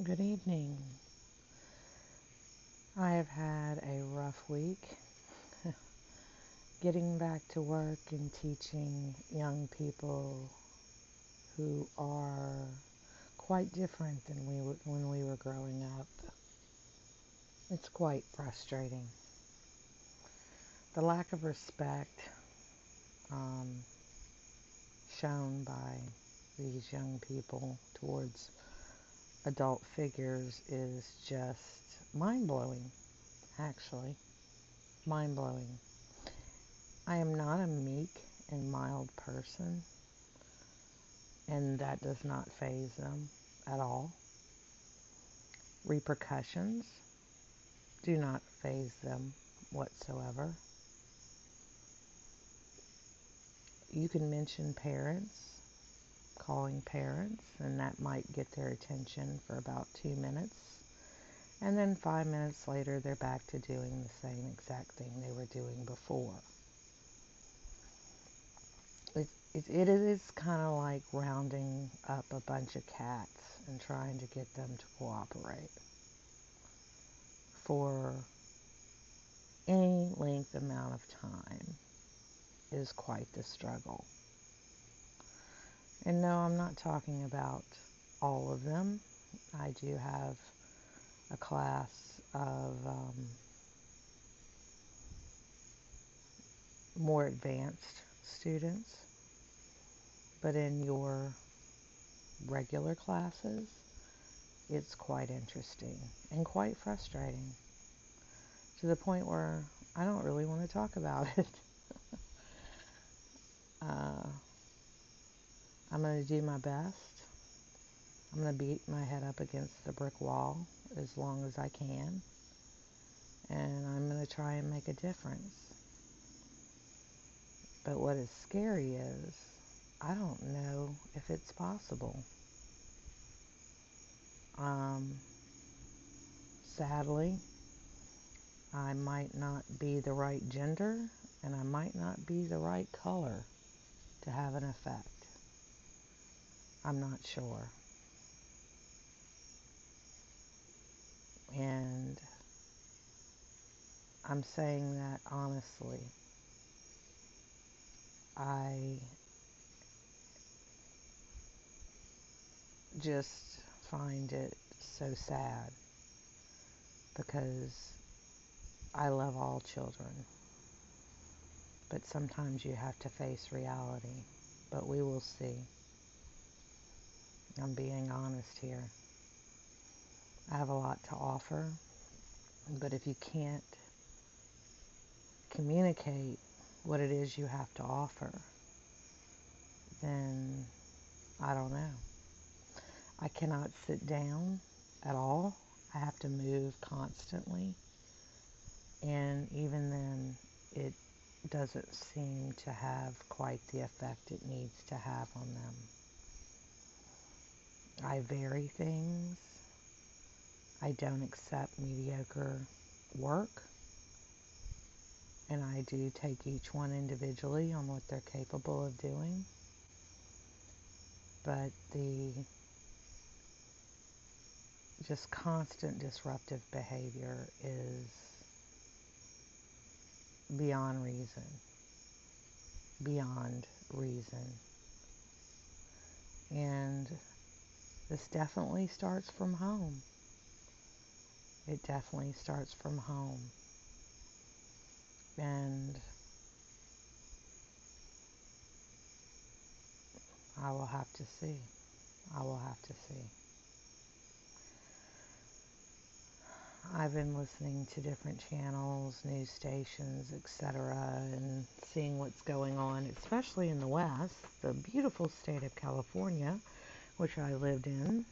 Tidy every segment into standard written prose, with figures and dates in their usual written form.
Good evening. I have had a rough week getting back to work and teaching young people who are quite different than when we were growing up. It's quite frustrating. The lack of respect um, shown by these young people towards adult figures is just mind blowing, actually. Mind blowing. I am not a meek and mild person, and that does not faze them at all. Repercussions do not faze them whatsoever. You can mention parents, calling parents, and that might get their attention for about 2 minutes. And then 5 minutes later, they're back to doing the same exact thing they were doing before. It is kind of like rounding up a bunch of cats and trying to get them to cooperate for any length amount of time is quite the struggle. And no, I'm not talking about all of them. I do have a class of more advanced students, but in your regular classes, it's quite interesting and quite frustrating to the point where I don't really want to talk about it. uh, I'm going to do my best. I'm going to beat my head up against the brick wall as long as I can, and I'm going to try and make a difference. But what is scary is I don't know if it's possible. Um, Sadly, I might not be the right gender, and I might not be the right color to have an effect. I'm not sure. And I'm saying that honestly. I just find it so sad because I love all children, but sometimes you have to face reality. But we will see. I'm being honest here. I have a lot to offer, but if you can't communicate what it is you have to offer, then I don't know. I cannot sit down at all. I have to move constantly, and even then, it doesn't seem to have quite the effect it needs to have on them. I vary things. I don't accept mediocre work, and I do take each one individually on what they're capable of doing. But the just constant disruptive behavior is beyond reason. Beyond reason. And this definitely starts from home. It definitely starts from home. And I will have to see. I will have to see. I've been listening to different channels, news stations, etc., and seeing what's going on, especially in the West, the beautiful state of California, which I lived in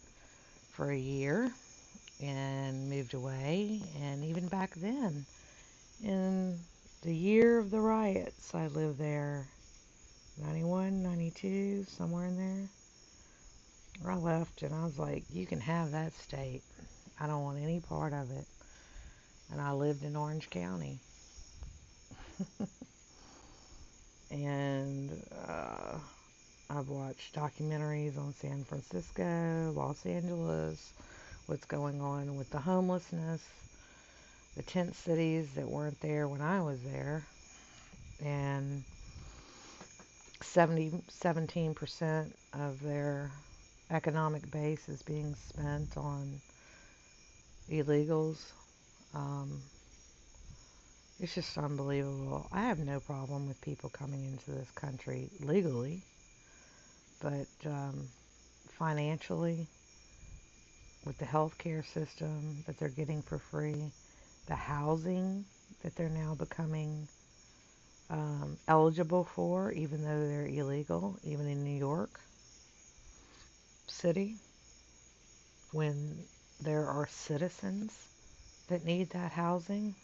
for a year and moved away. And even back then, in the year of the riots, I lived there, 91, 92, somewhere in there. I left and I was like, you can have that state. I don't want any part of it. And I lived in Orange County. And I've watched documentaries on San Francisco, Los Angeles, what's going on with the homelessness, the tent cities that weren't there when I was there, and 17% of their economic base is being spent on illegals. Um, it's just unbelievable. I have no problem with people coming into this country legally, but financially, with the healthcare system that they're getting for free, the housing that they're now becoming eligible for, even though they're illegal, even in New York City, when there are citizens that need that housing,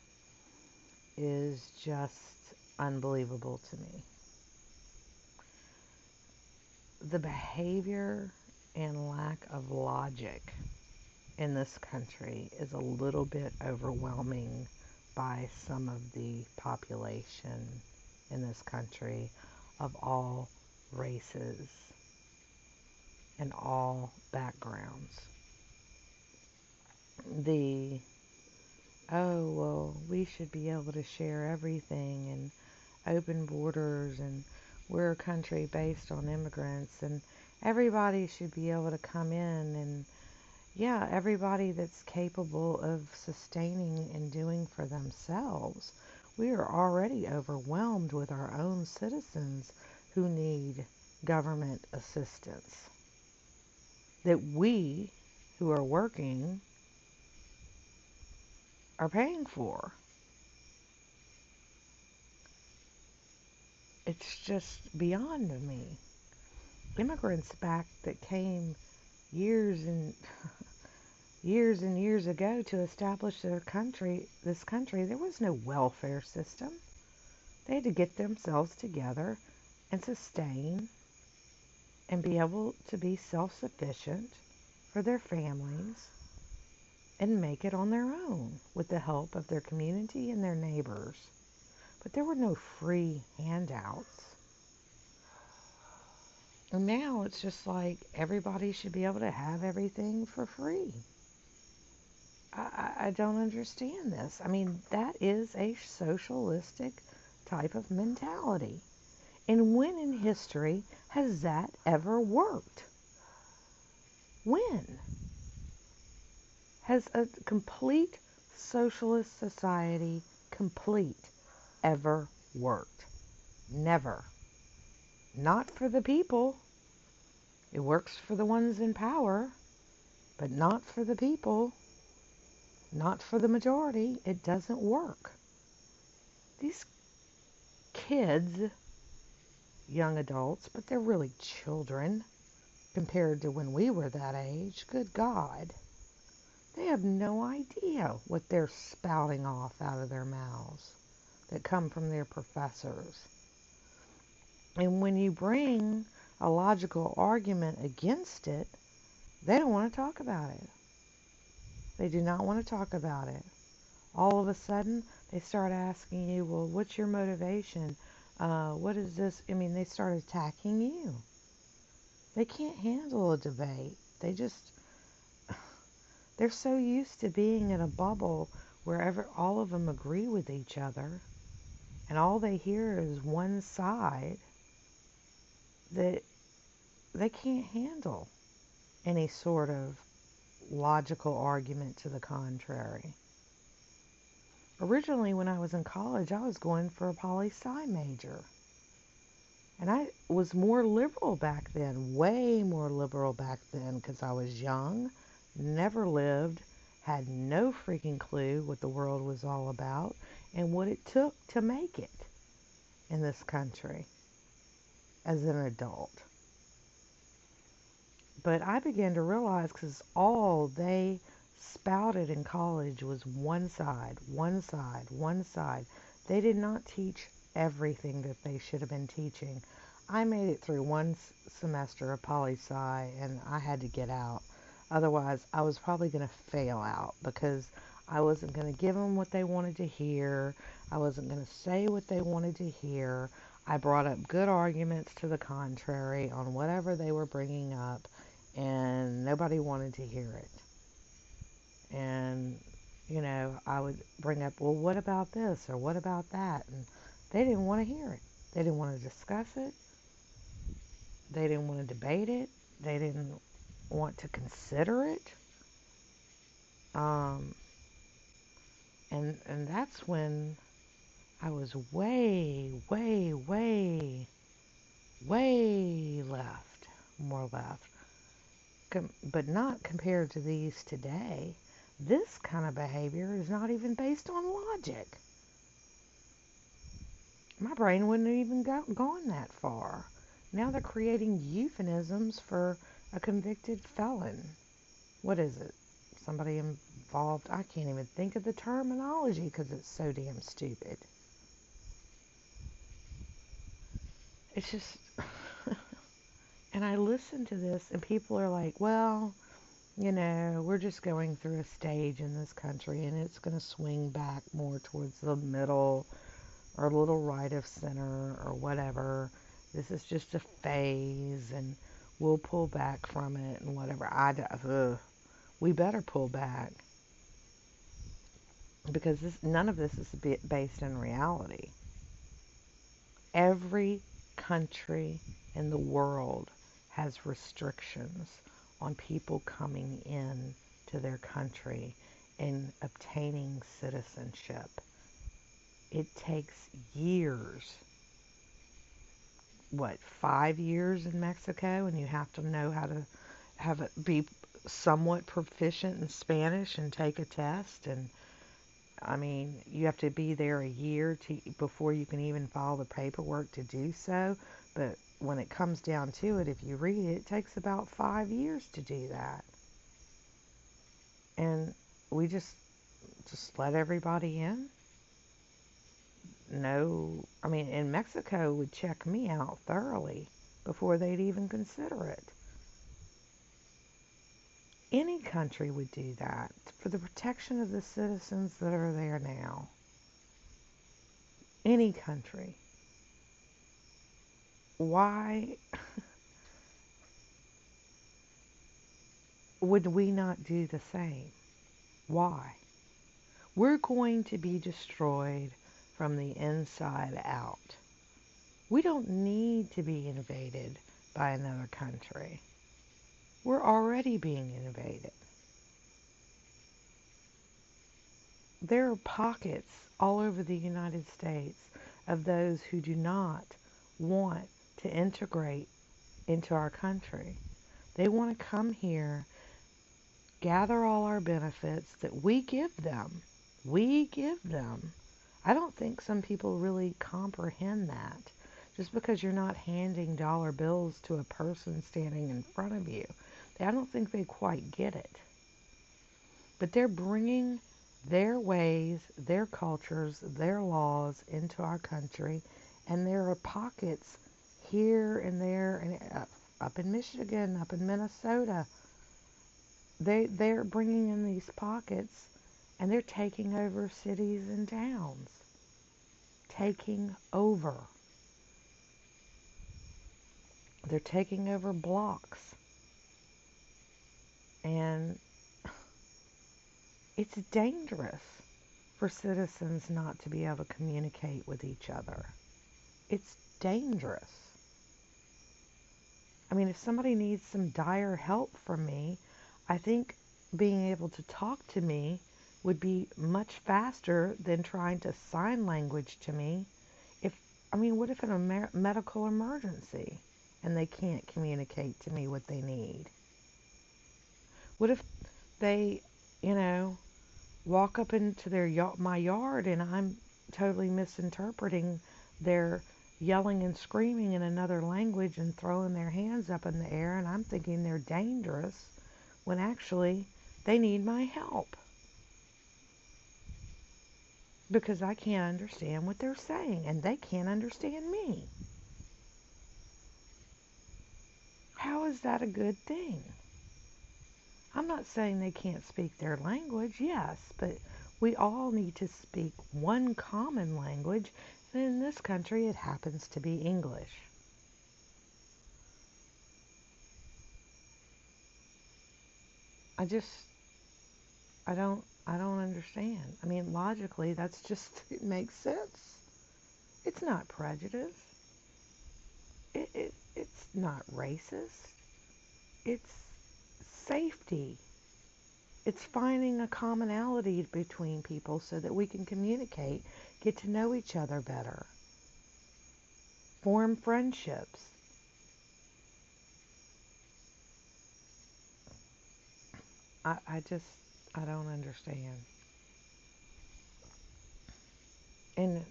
is just unbelievable to me. The behavior and lack of logic in this country is a little bit overwhelming by some of the population in this country of all races and all backgrounds. The, oh, well, we should be able to share everything and open borders, and we're a country based on immigrants, and everybody should be able to come in, and yeah, everybody that's capable of sustaining and doing for themselves. We are already overwhelmed with our own citizens who need government assistance that we who are working are paying for. It's just beyond me. Immigrants back that came years and years ago to establish this country, there was no welfare system. They had to get themselves together and sustain and be able to be self-sufficient for their families and make it on their own with the help of their community and their neighbors. But there were no free handouts. And now it's just like everybody should be able to have everything for free. I don't understand this. I mean, that is a socialistic type of mentality. And when in history has that ever worked? When has a complete socialist society, ever worked? Never. Not for the people. It works for the ones in power, but not for the people. Not for the majority. It doesn't work. These kids, young adults, but they're really children compared to when we were that age. Good God. They have no idea what they're spouting off out of their mouths that come from their professors. And when you bring a logical argument against it, they don't want to talk about it. They do not want to talk about it. All of a sudden, they start asking you, well, what's your motivation? What is this? I mean, they start attacking you. They can't handle a debate. They're so used to being in a bubble wherever all of them agree with each other, and all they hear is one side, that they can't handle any sort of logical argument to the contrary. Originally, when I was in college, I was going for a poli-sci major. And I was more liberal back then, way more liberal back then, because I was young, never lived, had no freaking clue what the world was all about and what it took to make it in this country as an adult. But I began to realize, because all they spouted in college was one side, one side, one side. They did not teach everything that they should have been teaching. I made it through one semester of poli-sci and I had to get out. Otherwise, I was probably going to fail out because I wasn't going to give them what they wanted to hear. I wasn't going to say what they wanted to hear. I brought up good arguments to the contrary on whatever they were bringing up, and nobody wanted to hear it. And, I would bring up, well, what about this or what about that? And they didn't want to hear it. They didn't want to discuss it. They didn't want to debate it. They didn't want to consider it. Um, and that's when I was way, way, way, way left, more left. But not compared to these today. This kind of behavior is not even based on logic. My brain wouldn't have even gone that far. Now they're creating euphemisms for a convicted felon. What is it? Somebody involved? I can't even think of the terminology because it's so damn stupid. It's just, and I listen to this and people are like, well, we're just going through a stage in this country and it's going to swing back more towards the middle or a little right of center or whatever. This is just a phase and we'll pull back from it and whatever. We better pull back because none of this is based in reality. Every country in the world has restrictions on people coming in to their country and obtaining citizenship. It takes years. 5 years in Mexico, and you have to know how to be somewhat proficient in Spanish and take a test. And I mean, you have to be there a year before you can even file the paperwork to do so. But when it comes down to it, if you read it, it takes about 5 years to do that. And we just let everybody in. No, I mean, in Mexico would check me out thoroughly before they'd even consider it. Any country would do that for the protection of the citizens that are there now. Any country. Why would we not do the same? Why? We're going to be destroyed from the inside out. We don't need to be invaded by another country. We're already being invaded. There are pockets all over the United States of those who do not want to integrate into our country. They want to come here, gather all our benefits that we give them. We give them. I don't think some people really comprehend that. Just because you're not handing dollar bills to a person standing in front of you, I don't think they quite get it. But they're bringing their ways, their cultures, their laws into our country, and there are pockets here and there, and up in Michigan, up in Minnesota. They're bringing in these pockets, and they're taking over cities and towns. Taking over. They're taking over blocks. And it's dangerous for citizens not to be able to communicate with each other. It's dangerous. I mean, if somebody needs some dire help from me, I think being able to talk to me would be much faster than trying to sign language to me. What if in a medical emergency and they can't communicate to me what they need? What if they, walk up into my yard and I'm totally misinterpreting their yelling and screaming in another language and throwing their hands up in the air, and I'm thinking they're dangerous when actually they need my help because I can't understand what they're saying and they can't understand me. How is that a good thing? I'm not saying they can't speak their language, yes, but we all need to speak one common language, and in this country it happens to be English. I just, I don't understand. I mean, logically, that's just, it makes sense. It's not prejudice. It's not racist. It's safety. It's finding a commonality between people so that we can communicate, get to know each other better, form friendships. I just, I don't understand. And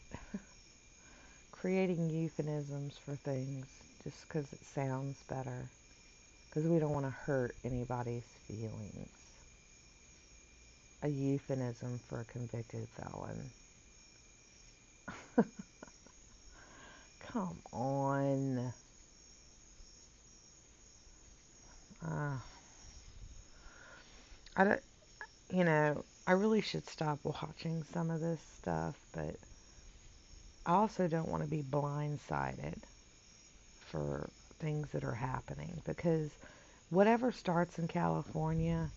creating euphemisms for things just because it sounds better, because we don't want to hurt anybody's feelings. A euphemism for a convicted felon. Come on. Uh, I don't, I really should stop watching some of this stuff, but I also don't want to be blindsided for things that are happening, because whatever starts in California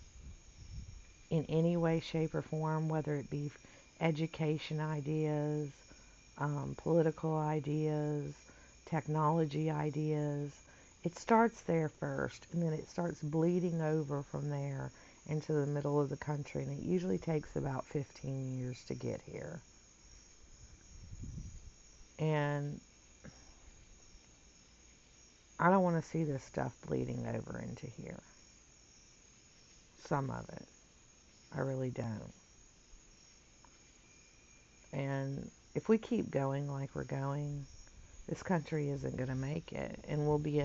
in any way, shape, or form, whether it be education ideas, political ideas, technology ideas, it starts there first, and then it starts bleeding over from there into the middle of the country, and it usually takes about 15 years to get here. And I don't want to see this stuff bleeding over into here. Some of it. I really don't. And if we keep going like we're going, this country isn't going to make it. And we'll be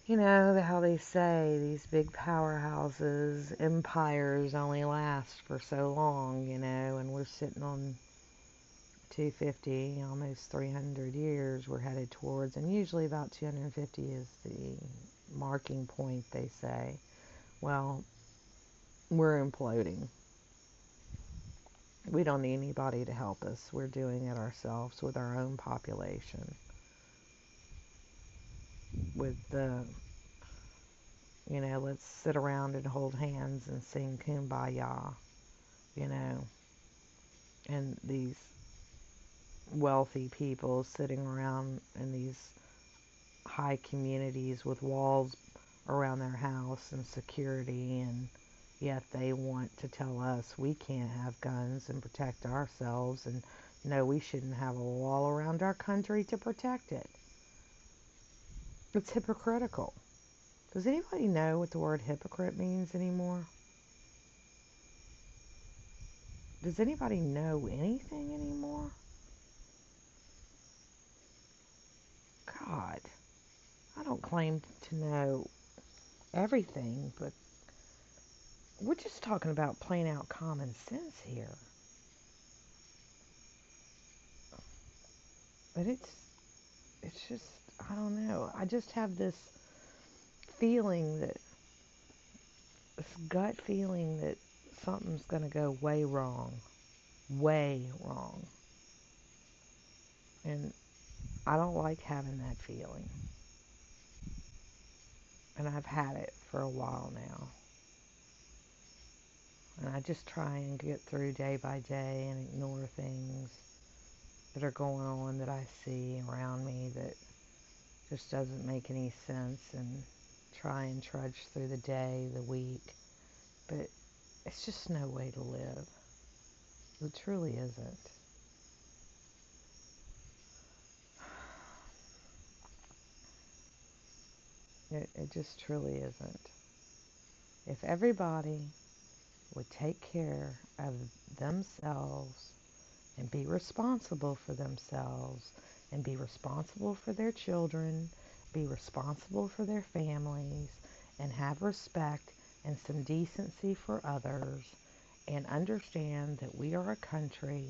how they say these big powerhouses, empires only last for so long, and we're sitting on 250, almost 300 years we're headed towards, and usually about 250 is the marking point, they say. Well, we're imploding. We don't need anybody to help us. We're doing it ourselves with our own population. With let's sit around and hold hands and sing Kumbaya, you know, and these wealthy people sitting around in these high communities with walls around their house and security, and yet they want to tell us we can't have guns and protect ourselves, and no, we shouldn't have a wall around our country to protect it. It's hypocritical. Does anybody know what the word hypocrite means anymore? Does anybody know anything anymore? God, I don't claim to know everything, but we're just talking about plain out common sense here. But it's just, I don't know. I just have feeling that this gut feeling that something's going to go way wrong. Way wrong. And I don't like having that feeling. And I've had it for a while now. And I just try and get through day by day and ignore things that are going on that I see around me that just doesn't make any sense, and try and trudge through the day, the week. But it's just no way to live. It truly isn't. It just truly isn't. If everybody would take care of themselves and be responsible for themselves and be responsible for their children, be responsible for their families, and have respect and some decency for others, and understand that we are a country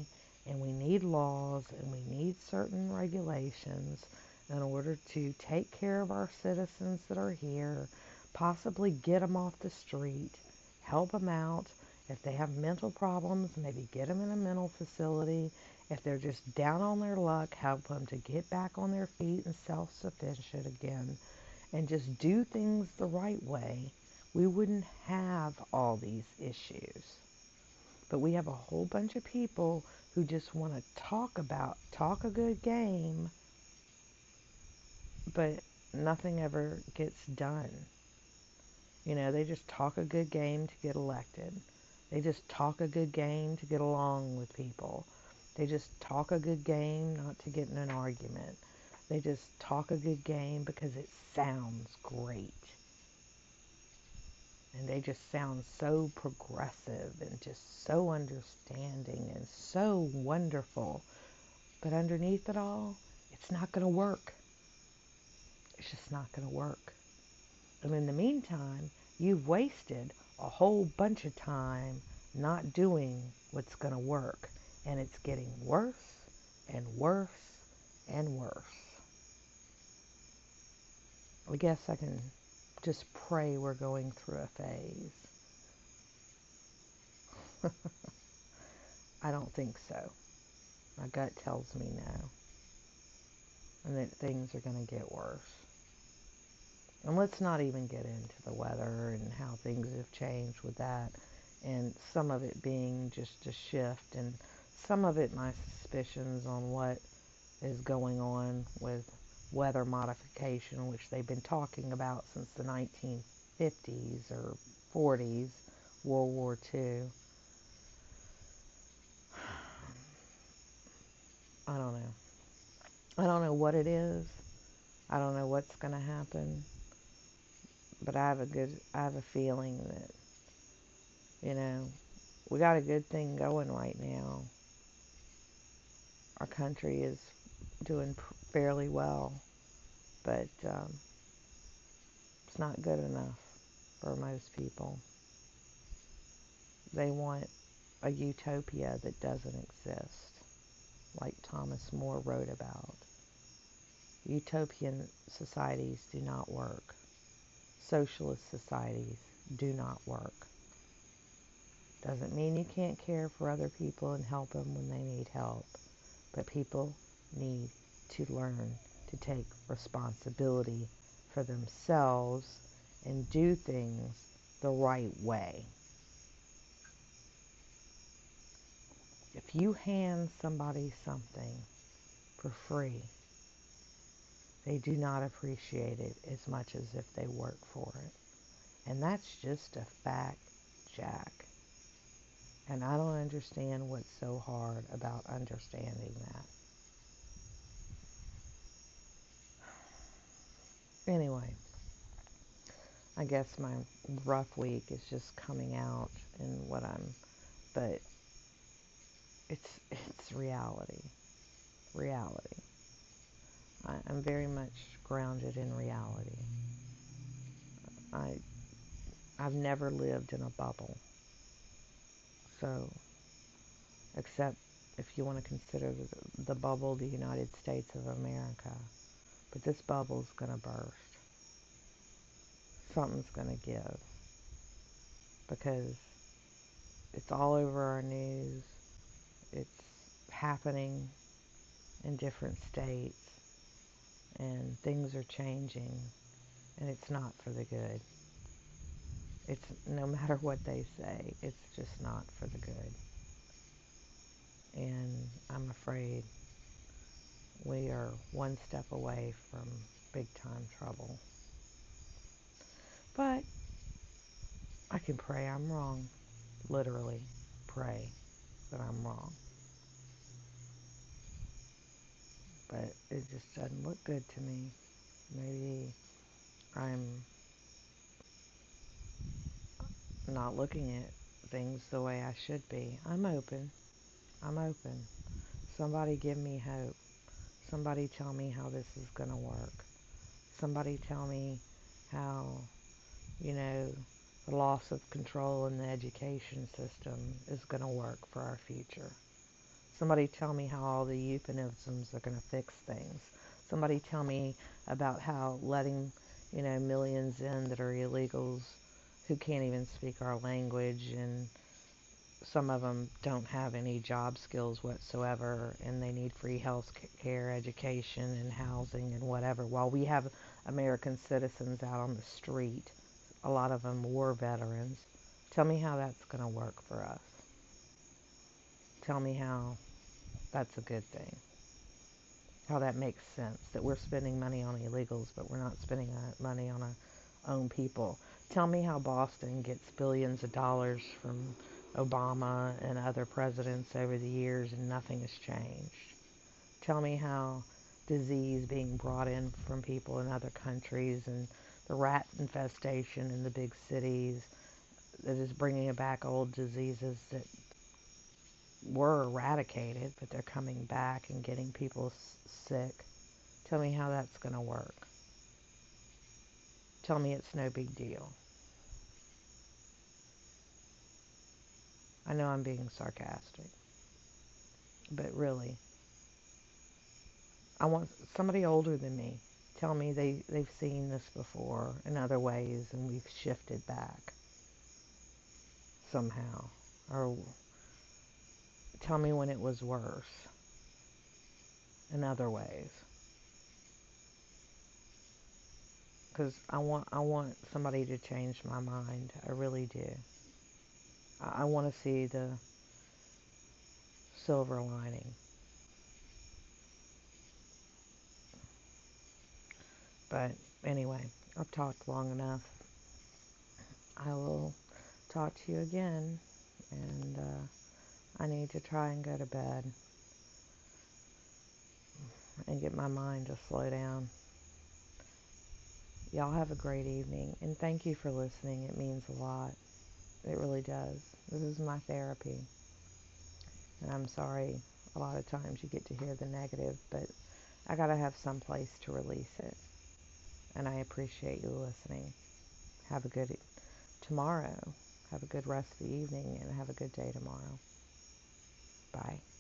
and we need laws and we need certain regulations in order to take care of our citizens that are here, possibly get them off the street, help them out. If they have mental problems, maybe get them in a mental facility. If they're just down on their luck, help them to get back on their feet and self-sufficient again. And just do things the right way we wouldn't have all these issues. But we have a whole bunch of people who just want to talk a good game, but nothing ever gets done. You know, they just talk a good game to get elected. They just talk a good game to get along with people. They just talk a good game not to get in an argument. They just talk a good game because it sounds great. And they just sound so progressive and just so understanding and so wonderful. But underneath it all, it's not going to work. It's just not going to work. And in the meantime, you've wasted a whole bunch of time not doing what's going to work. And it's getting worse and worse and worse. I guess I can just pray we're going through a phase. I don't think so. My gut tells me no. And that things are going to get worse. And let's not even get into the weather and how things have changed with that. And some of it being just a shift. And some of it my suspicions on what is going on with weather modification, which they've been talking about since the 1950s or 40s, World War II. I don't know. I don't know what it is. I don't know what's going to happen. But I have a feeling that, you know, we got a good thing going right now. Our country is doing fairly well, but it's not good enough for most people. They want a utopia that doesn't exist, like Thomas More wrote about. Utopian societies do not work. Socialist societies do not work. Doesn't mean you can't care for other people and help them when they need help. But people need to learn to take responsibility for themselves and do things the right way. If you hand somebody something for free, they do not appreciate it as much as if they work for it. And that's just a fact, Jack. And I don't understand what's so hard about understanding that. Anyway, I guess my rough week is just coming out in what but it's reality. Reality. I'm very much grounded in reality. I I've never lived in a bubble. So, except if you want to consider the bubble, the United States of America. But this bubble's going to burst. Something's going to give. Because it's all over our news. It's happening in different states. And things are changing. And it's not for the good. It's no matter what they say, it's just not for the good. And I'm afraid we are one step away from big time trouble. But I can pray I'm wrong. Literally pray that I'm wrong. But it just doesn't look good to me. Maybe I'm not looking at things the way I should be. I'm open. I'm open. Somebody give me hope. Somebody tell me how this is going to work. Somebody tell me how, the loss of control in the education system is going to work for our future. Somebody tell me how all the euphemisms are going to fix things. Somebody tell me about how letting, millions in that are illegals who can't even speak our language, and some of them don't have any job skills whatsoever, and they need free health care, education, and housing and whatever, while we have American citizens out on the street A lot of them war veterans. Tell me how that's going to work for us. Tell me how that's a good thing. How that makes sense. That we're spending money on illegals, but we're not spending money on our own people. Tell me how Boston gets billions of dollars from Obama and other presidents over the years and nothing has changed. Tell me how disease being brought in from people in other countries and the rat infestation in the big cities that is bringing back old diseases that were eradicated, but they're coming back and getting people sick. Tell me how that's going to work. Tell me it's no big deal. I know I'm being sarcastic, but really, I want somebody older than me. Tell me they've seen this before in other ways and we've shifted back somehow. Or tell me when it was worse in other ways. Because I want somebody to change my mind. I really do. I want to see the silver lining. But anyway, I've talked long enough. I will talk to you again. And I need to try and go to bed and get my mind to slow down. Y'all have a great evening. And thank you for listening. It means a lot. It really does. This is my therapy. And I'm sorry a lot of times you get to hear the negative, but I gotta have some place to release it. And I appreciate you listening. Have a good tomorrow. Have a good rest of the evening and have a good day tomorrow. Bye.